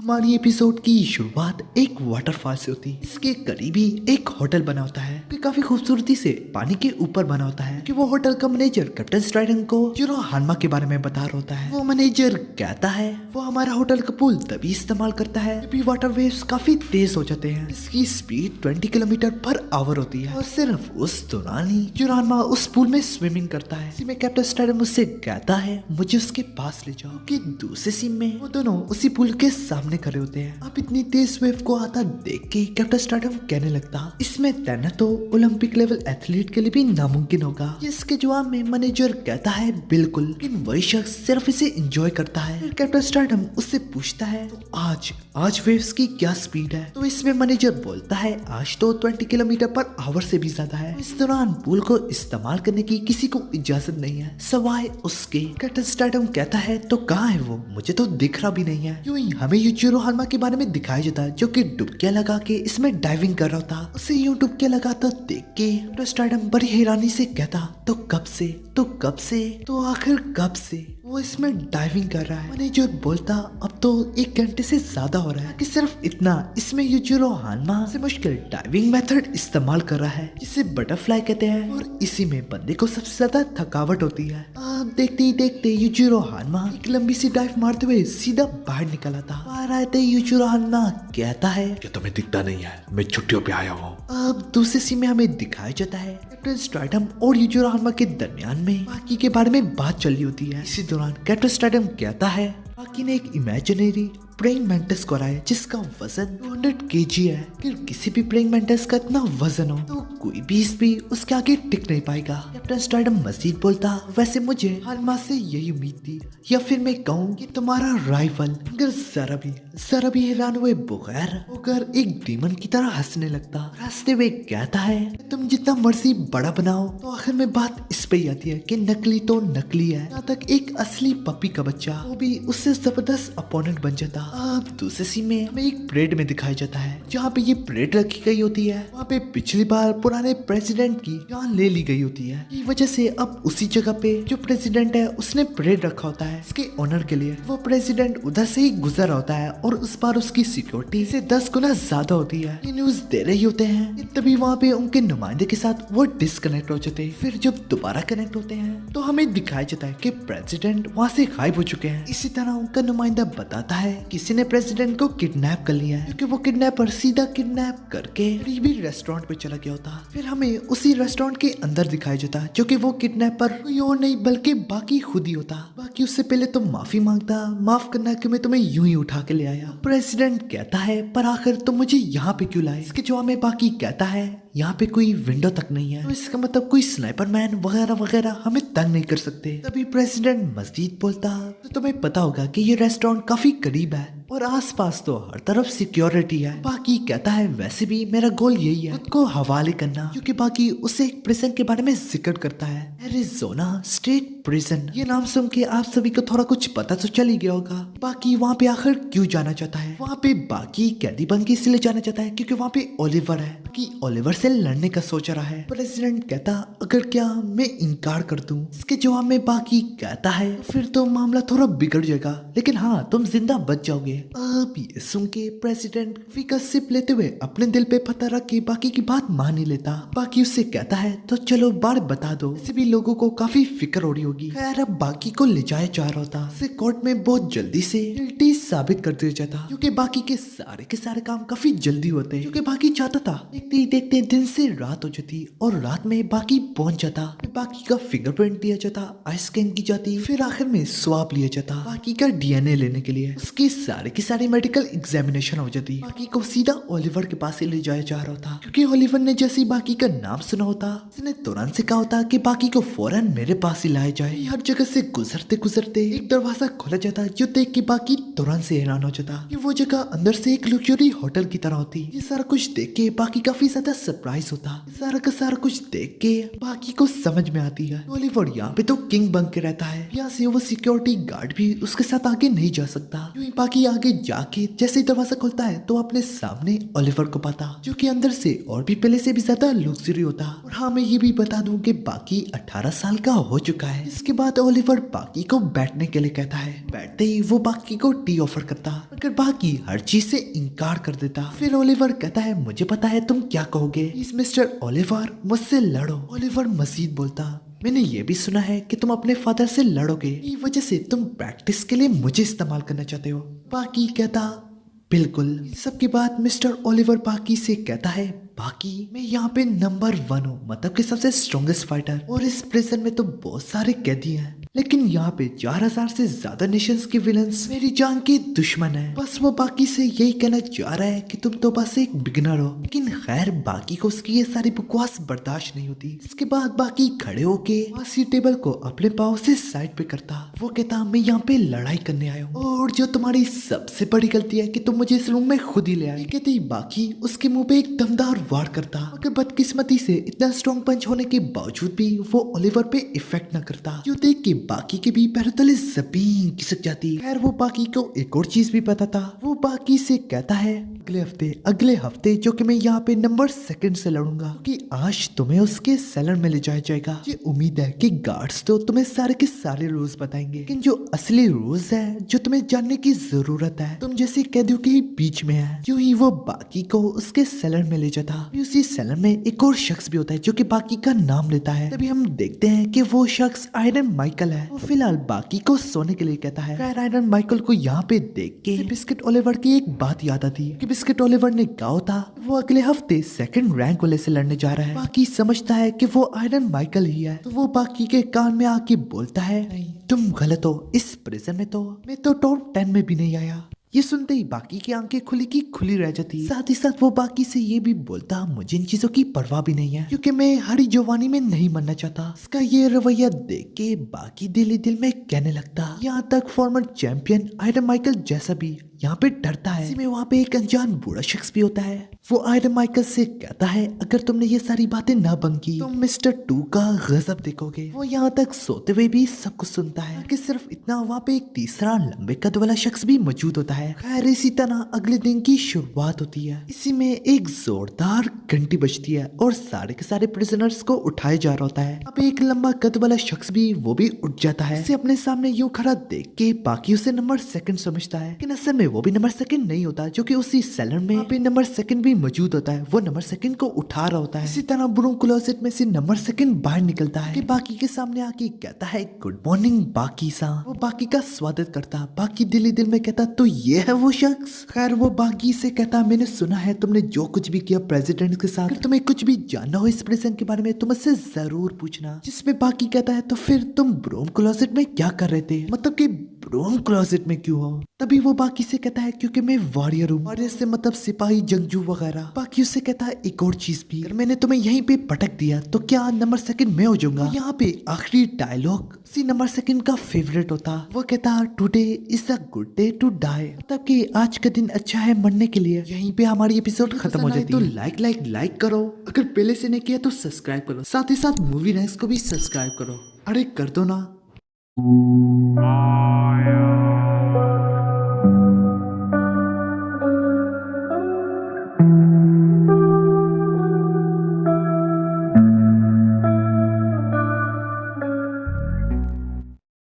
हमारी एपिसोड की शुरुआत एक वाटरफॉल से होती है। इसके करीब ही एक होटल बना होता है कि काफी खूबसूरती से पानी के ऊपर बना होता है कि वो होटल का मैनेजर कैप्टन स्ट्राइडन को जीरो हानमा के बारे में बता रहा होता है। वो मैनेजर कहता है वो हमारा होटल का पूल तभी इस्तेमाल करता है जब वाटर वेव्स काफी तेज हो जाते हैं। इसकी स्पीड 20 किलोमीटर पर आवर होती है और सिर्फ उस दौरान ही जीरो हानमा उस पूल में स्विमिंग करता है। इसी में कैप्टन स्ट्राइडन मुझसे कहता है मुझे उसके पास ले जाओ कि दूसरे सीन में वो दोनों उसी पूल के सामने खड़े होते हैं। अब इतनी तेज वेव को आता देख के कैप्टन स्ट्राइडन कहने लगता इसमें तैरना तो ओलंपिक लेवल एथलीट के लिए भी नामुमकिन होगा। इसके जवाब में मैनेजर कहता है बिल्कुल, लेकिन वही शख्स सिर्फ इसे एंजॉय करता है। फिर कैप्टन स्ट्राइडन उससे पूछता है तो आज वेव्स की क्या स्पीड है। तो इसमें मैनेजर बोलता है आज तो 20 किलोमीटर पर आवर से भी ज्यादा है। इस दौरान पूल को इस्तेमाल करने की किसी को इजाजत नहीं है सवाए उसके। कैप्टन स्ट्राइडन कहता है तो कहाँ है वो, मुझे तो दिख रहा भी नहीं है। यूं ही हमें यूजिरो हानमा के बारे में दिखाया जाता है जो कि डुबकियां लगा के इसमें डाइविंग कर रहा था। उसे यूं डुबकियां लगाता देख के कैप्टन स्ट्राइडन बड़ी हैरानी से कहता तो कब से तो आखिर कब से वो इसमें डाइविंग कर रहा है। मैनेजर बोलता अब तो 1 घंटे से ज्यादा हो रहा है कि सिर्फ इतना इसमें यूजिरो हानमा से मुश्किल डाइविंग मेथड इस्तेमाल कर रहा है जिसे बटरफ्लाई कहते हैं और इसी में बंदे को सबसे ज्यादा थकावट होती है। देखते ही देखते यूजिरो हानमा एक लंबी सी डाइव मारते हुए सीधा बाहर निकल आता। बाहर आते यूजिरो हानमा कहता है ये तुम्हें दिखता नहीं है, मैं छुट्टियों पे आया हूँ। अब दूसरे सीन में हमें दिखाया जाता है कैप्टन स्ट्राइडन और यूजिरो हानमा के दरमियान में बाकी के बारे में बात चल रही होती है। इसी दौरान कैप्टन स्ट्राइडन कहता है बाकी ने एक इमेजिनरी प्रेइंग मैंटिस को है जिसका वजन 200 kg है। फिर किसी भी प्रेइंग मैंटिस का इतना वजन हो तो कोई भी उसके आगे टिक नहीं पाएगा। कैप्टन स्ट्राइडन मजीद बोलता वैसे मुझे हानमा से यही उम्मीद थी या फिर मैं कहूँ कि तुम्हारा राइवल। मगर जरा भी हैरान हुए बगैर होकर एक डीमन की तरह हंसने लगता। रास्ते में कहता है तुम जितना मर्जी बड़ा बनाओ तो आखिर में बात इस पे ही आती है कि नकली तो नकली है। यहाँ तक एक असली पपी का बच्चा वो भी उससे जबरदस्त अपोनेंट बन जाता। अब दूसरे सीन में हमें एक परेड में दिखाया जाता है जहाँ पे ये परेड रखी गई होती है। वहाँ पे पिछली बार पुराने प्रेसिडेंट की जान ले ली गई होती है। इस वजह से अब उसी जगह पे जो प्रेसिडेंट है उसने परेड रखा होता है इसके ऑनर के लिए। वो प्रेसिडेंट उधर से ही गुजर होता है और उस बार उसकी सिक्योरिटी से 10 गुना ज्यादा होती है। ये न्यूज दे रही होते हैं तभी वहाँ पे उनके नुमाइंदे के साथ वो डिस्कनेक्ट हो जाते हैं। फिर जब दोबारा कनेक्ट होते हैं तो हमें दिखाया जाता है कि प्रेसिडेंट वहाँ से गायब हो चुके हैं। इसी तरह उनका नुमाइंदा बताता है किसी ने प्रेसिडेंट को किडनैप कर लिया है क्योंकि वो किडनैपर सीधा किडनैप करके करीबी रेस्टोरेंट पे चला गया होता। फिर हमें उसी रेस्टोरेंट के अंदर दिखाया जाता जो कि वो किडनैपर कोई और नहीं बल्कि बाकी खुद ही होता। बाकी उससे पहले तो माफी मांगता, माफ करना कि मैं तुम्हें यूं ही उठा के ले आया। प्रेसिडेंट कहता है पर आखिर तुम मुझे यहाँ पे क्यों लाए। इसके जवाब में बाकी कहता है यहाँ पे कोई विंडो तक नहीं है तो इसका मतलब कोई स्नाइपर मैन वगैरह हमें तंग नहीं कर सकते। तभी प्रेसिडेंट मजीद बोलता तो तुम्हें पता होगा कि ये रेस्टोरेंट काफी करीब है और आसपास तो हर तरफ सिक्योरिटी है। बाकी कहता है वैसे भी मेरा गोल यही है खुद को हवाले करना क्योंकि बाकी उसे एक प्रिजन के बारे में जिक्र करता है एरिज़ोना स्टेट प्रिजन। ये नाम सुन के आप सभी को थोड़ा कुछ पता तो चल ही गया होगा। बाकी वहाँ पे आखिर क्यों जाना चाहता है। वहाँ पे बाकी कैदी बन के इसलिए जाना चाहता है क्योंकि वहाँ पे ओलिवर है कि ओलिवर से लड़ने का सोच रहा है। प्रेसिडेंट कहता अगर क्या मैं इनकार कर दूं। इसके जवाब में बाकी कहता है फिर तो मामला थोड़ा बिगड़ जाएगा लेकिन हाँ तुम जिंदा बच जाओगे। अब ये सुन के प्रेसिडेंट का सिप लेते हुए अपने दिल पे पत्थर रख के बाकी की बात मान ही लेता। बाकी उससे कहता है तो चलो बात बता दो। इसे भी लोगों को काफी फिक्र हो रही होगी। खैर अब बाकी को ले जाया जा रहा था। इसे कोर्ट में बहुत जल्दी से गिल्टी साबित कर दिया जाता क्योंकि बाकी के सारे काम काफी जल्दी होते हैं क्योंकि बाकी चाहता था। देखते ही देखते दिन से रात हो जाती और रात में बाकी पहुंच जाता। बाकी का फिंगरप्रिंट दिया जाता, आई स्कैन की जाती, फिर आखिर में स्वाब लिया जाता बाकी का डीएनए लेने के लिए। उसकी सारी मेडिकल एग्जामिनेशन हो जाती। बाकी को सीधा ओलिवर के पास ही ले जाया जा रहा था क्योंकि ओलिवर ने जैसे बाकी का नाम सुना होता उसने तुरंत से कहा होता कि बाकी को फौरन मेरे पास ही लाया जाए। हर जगह से गुजरते एक दरवाजा खोला जाता जो देख के बाकी तुरंत से हैरान हो जाता कि वो जगह अंदर से एक लग्जरी होटल की तरह होती। ये सारा कुछ देख के बाकी काफी ज्यादा सरप्राइज होता। सारा का सारा कुछ देख के बाकी को समझ में आती है ओलिवर यहाँ पे तो किंग बन के रहता है। यहाँ से वो सिक्योरिटी गार्ड भी उसके साथ आगे नहीं जा सकता। यूं ही बाकी आगे जाके जैसे ही दरवाजा खुलता है तो अपने सामने ओलिवर को पाता, जो कि अंदर से और भी पहले से भी ज्यादा लग्जरी होता। और हाँ, मैं ये भी बता दूं कि बाकी 18 साल का हो चुका है। इसके बाद ओलिवर बाकी को बैठने के लिए कहता है। बैठते ही वो बाकी को टी ऑफर करता, मगर बाकी हर चीज से इनकार कर देता। फिर ओलिवर कहता है, मुझे पता है तुम क्या कहोगे, प्लीज मिस्टर ओलिवर मुझसे लड़ो। ओलिवर मजीद बोलता, मैंने ये भी सुना है कि तुम अपने फादर से लड़ोगे, इस वजह से तुम प्रैक्टिस के लिए मुझे इस्तेमाल करना चाहते हो। बाकी कहता, बिल्कुल। सबके बाद मिस्टर ओलिवर बाकी से कहता है, बाकी मैं यहाँ पे नंबर 1 हूँ, मतलब कि सबसे स्ट्रॉन्गेस्ट फाइटर, और इस प्रिजन में तो बहुत सारे कैदी हैं, लेकिन यहाँ पे 4000 से ज्यादा नेशंस के विलन्स मेरी जान के दुश्मन है। बस वो बाकी से यही कहना चाह रहा है कि तुम तो बस एक बिगिनर हो, लेकिन खैर बाकी को उसकी ये सारी बकवास बर्दाश्त नहीं होती। इसके बाद बाकी खड़े होके फांसी टेबल को अपने पाँव से साइड पे करता। वो कहता, मैं यहाँ पे लड़ाई करने आया हूँ, और जो तुम्हारी सबसे बड़ी गलती है कि तुम मुझे इस रूम में खुद ही ले आए। कहते ही बाकी उसके मुंह पे एक दमदार वार करता, मगर बदकिस्मती से इतना स्ट्रॉन्ग पंच होने के बावजूद भी वो ओलिवर पे इफेक्ट न करता, जो देख के बाकी के भी पैरों तले जमीन खिसक जाती। खैर वो बाकी को एक और चीज भी पता था। वो बाकी से कहता है, अगले हफ्ते जो कि मैं यहाँ पे नंबर 2 से लड़ूंगा, कि आज तुम्हें उसके सेलर में ले जाया जाएगा। ये उम्मीद है कि गार्ड्स तो तुम्हें सारे के सारे रूल्स बताएंगे, लेकिन जो असली रूल्स है जो तुम्हें जानने की जरूरत है तुम जैसे कैदियों के बीच में है। यूं ही वो बाकी को उसके सेलर में ले जाता। उसी सेलर में एक और शख्स भी होता है जो कि बाकी का नाम लेता है। तभी हम देखते हैं कि वो शख्स आयरन माइकल है। वो फिलहाल बाकी को सोने के लिए कहता है। खैर आयरन माइकल को यहाँ पे देख के बिस्किट ओलिवर की एक बात याद आती है कि बिस्किट ओलिवर ने कहा था वो अगले हफ्ते 2nd रैंक वाले से लड़ने जा रहा है। बाकी समझता है कि वो आयरन माइकल ही है, तो वो बाकी के कान में आके बोलता है, नहीं तुम गलत हो, इस प्रिजन में तो मैं तो टॉप 10 में भी नहीं आया। ये सुनते ही बाकी की आंखें खुली की खुली रह जाती। साथ ही साथ वो बाकी से ये भी बोलता, मुझे इन चीजों की परवाह भी नहीं है, क्योंकि मैं हरी जवानी में नहीं मरना चाहता। इसका ये रवैया देख के बाकी दिल ही दिल में कहने लगता। यहाँ तक फॉर्मर चैंपियन आयरन माइकल जैसा भी यहाँ पे डरता है। इसी में वहाँ पे एक अनजान बूढ़ा शख्स भी होता है। वो आयरन माइकल से कहता है, अगर तुमने ये सारी बातें ना बंद की तो मिस्टर 2 का गजब देखोगे। वो यहाँ तक सोते हुए भी सब कुछ सुनता है कि सिर्फ इतना, वहाँ पे एक तीसरा लंबे कद वाला शख्स भी मौजूद होता है। खैर इसी तरह अगले दिन की शुरुआत होती है। इसी में एक जोरदार घंटी बजती है और सारे के सारे प्रिजनर्स को उठाया जा रहा होता है। अब एक लंबा कद वाला शख्स भी वो भी उठ जाता है। इसे अपने सामने यूं खड़ा देख के बाकी उसे नंबर 2 समझता है, लेकिन असल में वो भी नंबर 2 नहीं होता, जो कि उसी सेलर में पे नंबर 2 भी मौजूद होता है। वो नंबर 2 को उठा रहा होता है। इसी तरह ब्रूम क्लोजेट में से नंबर 2 बाहर निकलता है कि बाकी के सामने आके कहता है, गुड मॉर्निंग बाकी सा। वो बाकी का स्वागत करता। बाकी दिल ही दिल में कहता, तो ये है वो शख्स। खैर वो बाकी से कहता, मैंने सुना है तुमने जो कुछ भी किया प्रेसिडेंट के साथ, अगर तुम्हें कुछ भी जानना हो इस प्रिजन के बारे में तो मुझसे जरूर पूछना। जिसमें बाकी कहता है, तो फिर तुम ब्रूम क्लोजेट में क्या कर रहे थे, मतलब कि ब्रूम क्लोजेट में क्यों हो। तभी वो बाकी से कहता है, क्योंकि मैं वॉरियर हूँ। वॉरियर से मतलब सिपाही, जंगजू वगैरह। बाकी उससे कहता है, एक और चीज भी, अगर मैंने तुम्हें यहीं पे पटक दिया तो क्या नंबर 2 में हो जाऊंगा। यहाँ पे आखिरी डायलॉग सी नंबर 2 का फेवरेट होता। वो कहता, today is a good day to die, मतलब कि आज का दिन अच्छा है मरने के लिए। यहीं पे हमारी एपिसोड खत्म हो जाती है। तो लाइक करो, अगर पहले से नहीं किया तो सब्सक्राइब करो, साथ ही साथ मूवी रैंक्स को भी सब्सक्राइब करो। अरे कर दो ना।